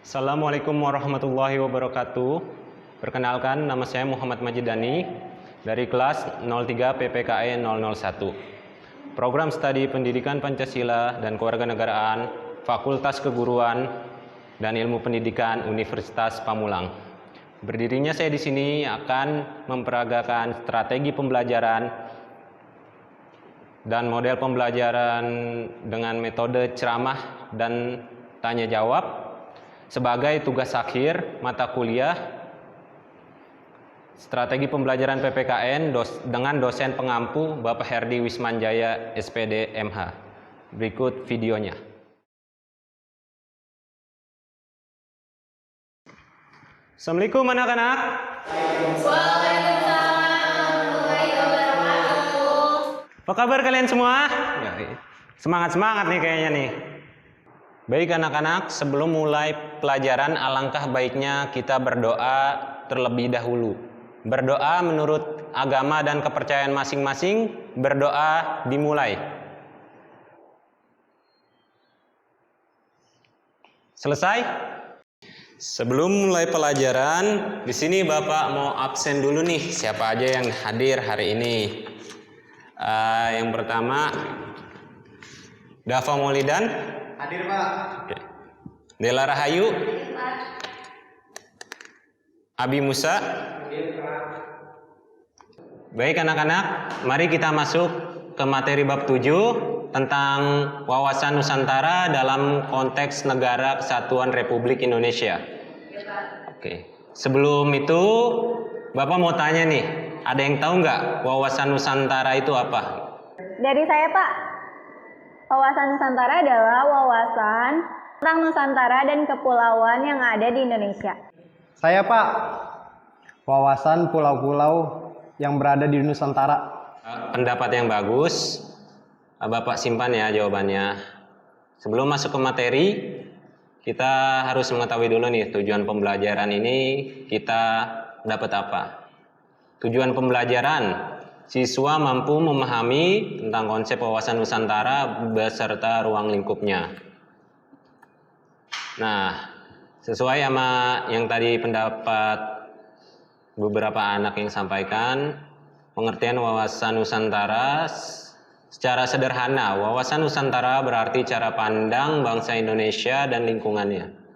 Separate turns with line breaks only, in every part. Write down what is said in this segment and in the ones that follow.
Assalamualaikum warahmatullahi wabarakatuh. Perkenalkan, nama saya Muhammad Majidani dari kelas 03 PPKE 001. Program Studi Pendidikan Pancasila dan Kewarganegaraan, Fakultas Keguruan dan Ilmu Pendidikan Universitas Pamulang. Berdirinya saya di sini akan memperagakan strategi pembelajaran dan model pembelajaran dengan metode ceramah dan tanya jawab sebagai tugas akhir mata kuliah strategi pembelajaran PPKN dengan dosen pengampu Bapak Herdi Wismanjaya SPD MH. Berikut videonya. Assalamualaikum anak-anak. Apa kabar kalian semua? Semangat-semangat nih kayaknya nih. Baik anak-anak, sebelum mulai pelajaran alangkah baiknya kita berdoa terlebih dahulu. Berdoa menurut agama dan kepercayaan masing-masing, berdoa dimulai. Selesai? Sebelum mulai pelajaran, di sini Bapak mau absen dulu nih. Siapa aja yang hadir hari ini? Yang pertama, Dava Maulidan.
Hadir, Pak.
Oke. Dela Rahayu.
Hadir, Pak.
Abi Musa.
Hadir, Pak.
Baik anak-anak, mari kita masuk ke materi bab 7 tentang wawasan Nusantara dalam konteks Negara Kesatuan Republik Indonesia. Oke. Sebelum itu, Bapak mau tanya nih, ada yang tahu nggak wawasan Nusantara itu apa?
Dari saya, Pak. Wawasan Nusantara adalah wawasan tentang Nusantara dan kepulauan yang ada di Indonesia.
Saya, Pak. Wawasan pulau-pulau yang berada di Nusantara.
Pendapat yang bagus. Bapak simpan ya jawabannya. Sebelum masuk ke materi, kita harus mengetahui dulu nih tujuan pembelajaran ini kita dapat apa. Tujuan pembelajaran, siswa mampu memahami tentang konsep wawasan Nusantara beserta ruang lingkupnya. Nah, sesuai sama yang tadi pendapat beberapa anak yang sampaikan, pengertian wawasan Nusantara secara sederhana, wawasan Nusantara berarti cara pandang bangsa Indonesia dan lingkungannya.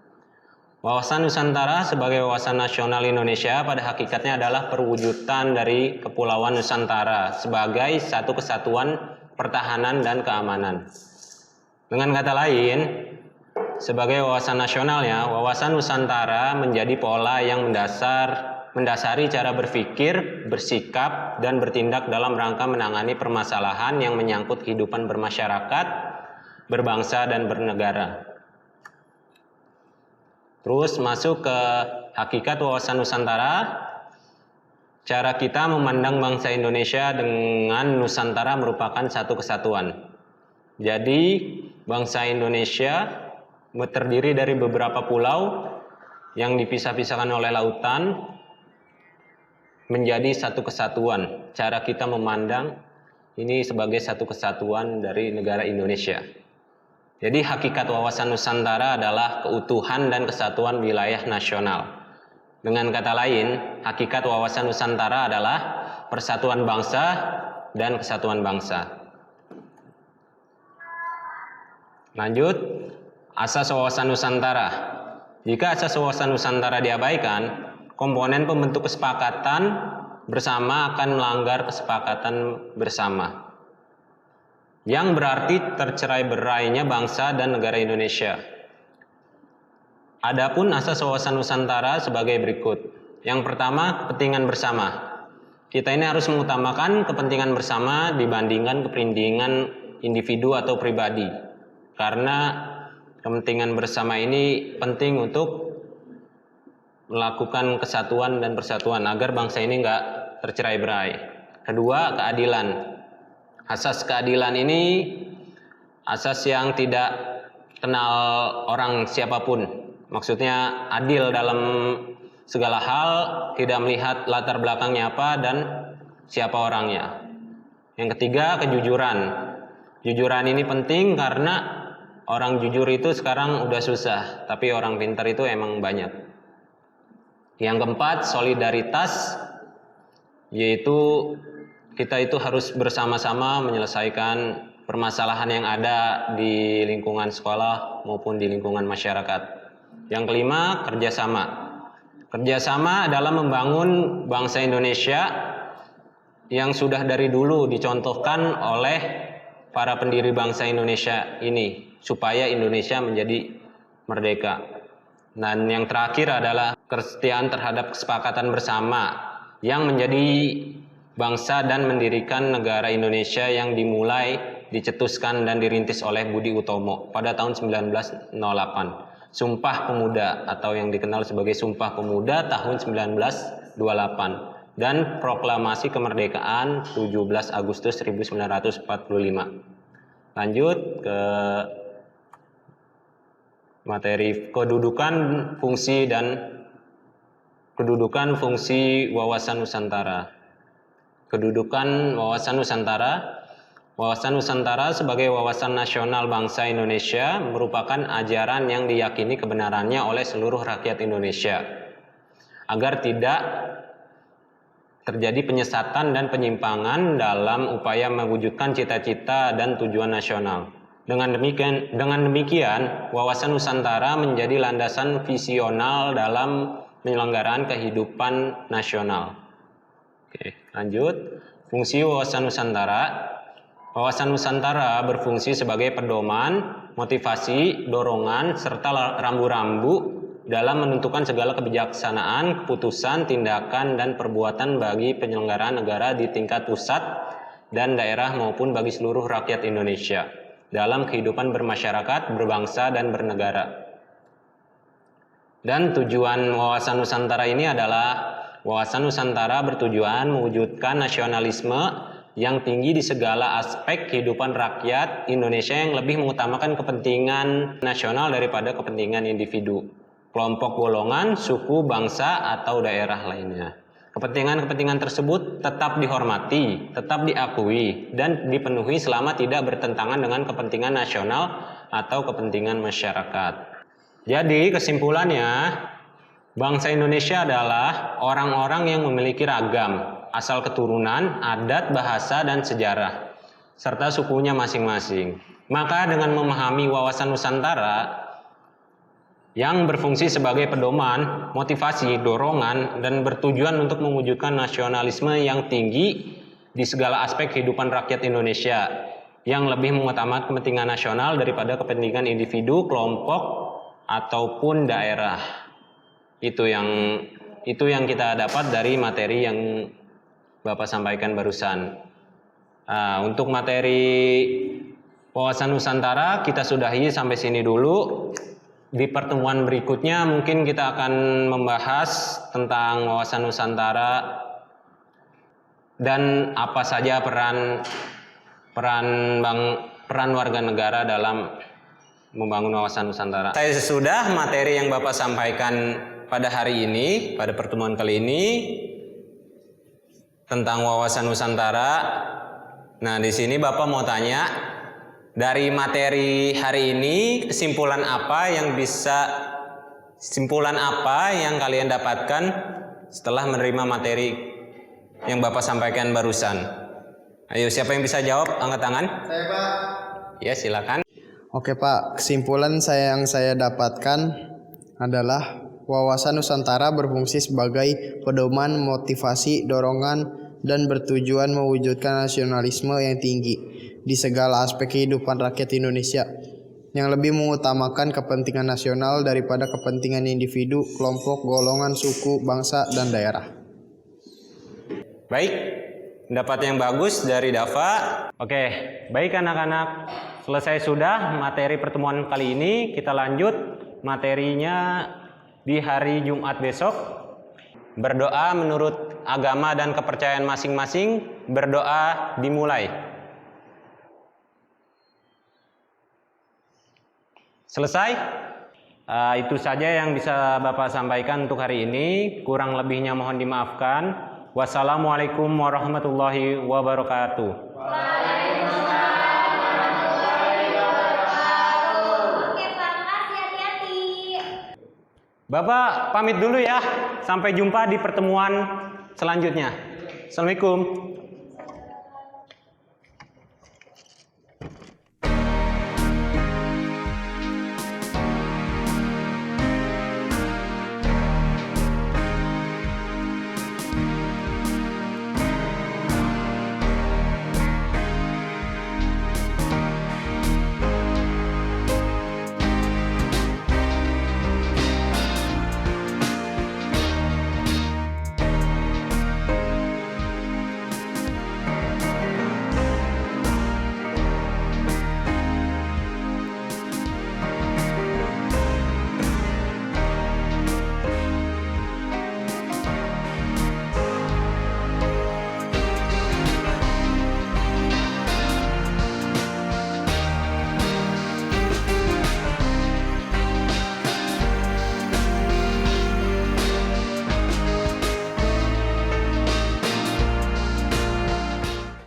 Wawasan Nusantara sebagai wawasan nasional Indonesia pada hakikatnya adalah perwujudan dari Kepulauan Nusantara sebagai satu kesatuan pertahanan dan keamanan. Dengan kata lain, sebagai wawasan nasionalnya, wawasan Nusantara menjadi pola yang mendasari cara berpikir, bersikap, dan bertindak dalam rangka menangani permasalahan yang menyangkut kehidupan bermasyarakat, berbangsa, dan bernegara. Terus masuk ke hakikat wawasan Nusantara. Cara kita memandang bangsa Indonesia dengan Nusantara merupakan satu kesatuan. Jadi bangsa Indonesia terdiri dari beberapa pulau yang dipisah-pisahkan oleh lautan menjadi satu kesatuan. Cara kita memandang ini sebagai satu kesatuan dari negara Indonesia. Jadi hakikat wawasan Nusantara adalah keutuhan dan kesatuan wilayah nasional. Dengan kata lain, hakikat wawasan Nusantara adalah persatuan bangsa dan kesatuan bangsa. Lanjut, asas wawasan Nusantara. Jika asas wawasan Nusantara diabaikan, komponen pembentuk kesepakatan bersama akan melanggar kesepakatan bersama, yang berarti tercerai-berainya bangsa dan negara Indonesia. Adapun asas wawasan Nusantara sebagai berikut. Yang pertama, kepentingan bersama. Kita ini harus mengutamakan kepentingan bersama dibandingkan kepentingan individu atau pribadi. Karena kepentingan bersama ini penting untuk melakukan kesatuan dan persatuan agar bangsa ini nggak tercerai-berai. Kedua, keadilan. Asas keadilan ini asas yang tidak kenal orang siapapun. Maksudnya adil dalam segala hal, tidak melihat latar belakangnya apa dan siapa orangnya. Yang ketiga, kejujuran. Kejujuran ini penting karena orang jujur itu sekarang udah susah, tapi orang pintar itu emang banyak. Yang keempat, solidaritas, yaitu kita itu harus bersama-sama menyelesaikan permasalahan yang ada di lingkungan sekolah maupun di lingkungan masyarakat. Yang kelima, kerjasama. Kerjasama adalah membangun bangsa Indonesia yang sudah dari dulu dicontohkan oleh para pendiri bangsa Indonesia ini, supaya Indonesia menjadi merdeka. Dan yang terakhir adalah kesetiaan terhadap kesepakatan bersama yang menjadi bangsa dan mendirikan negara Indonesia yang dimulai, dicetuskan dan dirintis oleh Budi Utomo pada tahun 1908. Sumpah Pemuda atau yang dikenal sebagai Sumpah Pemuda tahun 1928 dan Proklamasi Kemerdekaan 17 Agustus 1945. Lanjut ke materi kedudukan, fungsi wawasan Nusantara. Kedudukan wawasan Nusantara. Wawasan Nusantara sebagai wawasan nasional bangsa Indonesia merupakan ajaran yang diyakini kebenarannya oleh seluruh rakyat Indonesia agar tidak terjadi penyesatan dan penyimpangan dalam upaya mewujudkan cita-cita dan tujuan nasional. Dengan demikian, wawasan Nusantara menjadi landasan visional dalam penyelenggaraan kehidupan nasional. Oke, lanjut. Fungsi wawasan Nusantara. Wawasan Nusantara berfungsi sebagai pedoman, motivasi, dorongan, serta rambu-rambu dalam menentukan segala kebijaksanaan, keputusan, tindakan, dan perbuatan bagi penyelenggaraan negara di tingkat pusat dan daerah maupun bagi seluruh rakyat Indonesia dalam kehidupan bermasyarakat, berbangsa, dan bernegara. Dan tujuan wawasan Nusantara ini adalah wawasan Nusantara bertujuan mewujudkan nasionalisme yang tinggi di segala aspek kehidupan rakyat Indonesia yang lebih mengutamakan kepentingan nasional daripada kepentingan individu, kelompok, golongan, suku, bangsa, atau daerah lainnya. Kepentingan-kepentingan tersebut tetap dihormati, tetap diakui, dan dipenuhi selama tidak bertentangan dengan kepentingan nasional atau kepentingan masyarakat. Jadi kesimpulannya, bangsa Indonesia adalah orang-orang yang memiliki ragam, asal keturunan, adat, bahasa, dan sejarah, serta sukunya masing-masing. Maka dengan memahami wawasan Nusantara yang berfungsi sebagai pedoman, motivasi, dorongan, dan bertujuan untuk mewujudkan nasionalisme yang tinggi di segala aspek kehidupan rakyat Indonesia yang lebih mengutamakan kepentingan nasional daripada kepentingan individu, kelompok, ataupun daerah. Itu yang kita dapat dari materi yang Bapak sampaikan barusan. Untuk materi wawasan Nusantara kita sudahi sampai sini dulu. Di pertemuan berikutnya mungkin kita akan membahas tentang wawasan Nusantara dan apa saja peran warga negara dalam membangun wawasan Nusantara. Saya sudah materi yang Bapak sampaikan pada hari ini, pada pertemuan kali ini tentang wawasan Nusantara. Nah, di sini Bapak mau tanya, dari materi hari ini kesimpulan apa yang kalian dapatkan setelah menerima materi yang Bapak sampaikan barusan? Ayo, siapa yang bisa jawab? Angkat tangan.
Saya, Pak.
Ya, silakan.
Oke, Pak. Kesimpulan yang saya dapatkan adalah wawasan Nusantara berfungsi sebagai pedoman, motivasi, dorongan, dan bertujuan mewujudkan nasionalisme yang tinggi di segala aspek kehidupan rakyat Indonesia yang lebih mengutamakan kepentingan nasional daripada kepentingan individu, kelompok, golongan, suku, bangsa, dan daerah.
Baik, pendapat yang bagus dari Dava. Oke, baik anak-anak. Selesai sudah materi pertemuan kali ini. Kita lanjut materinya di hari Jumat besok. Berdoa menurut agama dan kepercayaan masing-masing. Berdoa dimulai. Selesai? Itu saja yang bisa Bapak sampaikan untuk hari ini. Kurang lebihnya mohon dimaafkan. Wassalamualaikum warahmatullahi wabarakatuh. Waalaikumsalam warahmatullahi wabarakatuh. Bapak pamit dulu ya. Sampai jumpa di pertemuan selanjutnya. Assalamualaikum.